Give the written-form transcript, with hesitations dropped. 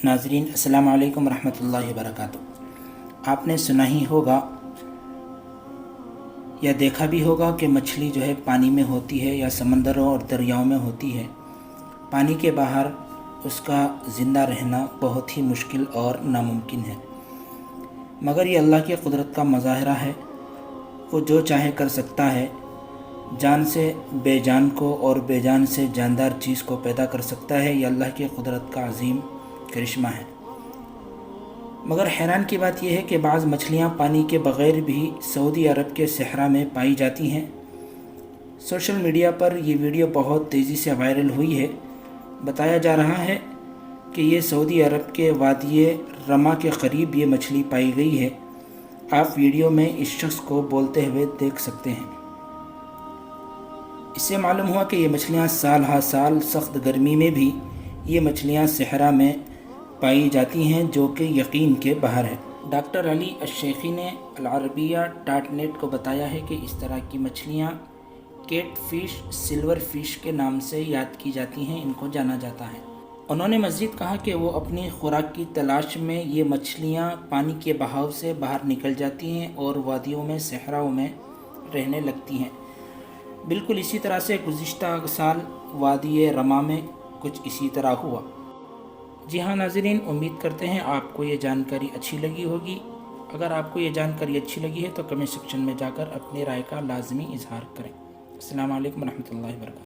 ناظرین السلام علیکم ورحمۃ اللہ وبرکاتہ۔ آپ نے سنا ہی ہوگا یا دیکھا بھی ہوگا کہ مچھلی جو ہے پانی میں ہوتی ہے یا سمندروں اور دریاؤں میں ہوتی ہے، پانی کے باہر اس کا زندہ رہنا بہت ہی مشکل اور ناممکن ہے، مگر یہ اللہ کی قدرت کا مظاہرہ ہے۔ وہ جو چاہے کر سکتا ہے، جان سے بے جان کو اور بے جان سے جاندار چیز کو پیدا کر سکتا ہے۔ یہ اللہ کی قدرت کا عظیم کرشمہ ہے۔ مگر حیران کی بات یہ ہے کہ بعض مچھلیاں پانی کے بغیر بھی سعودی عرب کے صحرا میں پائی جاتی ہیں۔ سوشل میڈیا پر یہ ویڈیو بہت تیزی سے وائرل ہوئی ہے۔ بتایا جا رہا ہے کہ یہ سعودی عرب کے وادی رما کے قریب یہ مچھلی پائی گئی ہے۔ آپ ویڈیو میں اس شخص کو بولتے ہوئے دیکھ سکتے ہیں۔ اس سے معلوم ہوا کہ یہ مچھلیاں سال ہا سال سخت گرمی میں بھی یہ مچھلیاں صحرا میں پائی جاتی ہیں، جو کہ یقین کے باہر ہے۔ ڈاکٹر علی الشیخی نے العربیہ .نیٹ کو بتایا ہے کہ اس طرح کی مچھلیاں کیٹ فش، سلور فش کے نام سے یاد کی جاتی ہیں، ان کو جانا جاتا ہے۔ انہوں نے مزید کہا کہ وہ اپنی خوراک کی تلاش میں یہ مچھلیاں پانی کے بہاؤ سے باہر نکل جاتی ہیں اور وادیوں میں، صحراؤں میں رہنے لگتی ہیں۔ بالکل اسی طرح سے گزشتہ سال وادی رما میں کچھ اسی طرح ہوا۔ جی ہاں ناظرین، امید کرتے ہیں آپ کو یہ جانکاری اچھی لگی ہوگی۔ اگر آپ کو یہ جانکاری اچھی لگی ہے تو کمنٹ سیکشن میں جا کر اپنی رائے کا لازمی اظہار کریں۔ السلام علیکم ورحمۃ اللہ وبرکاتہ۔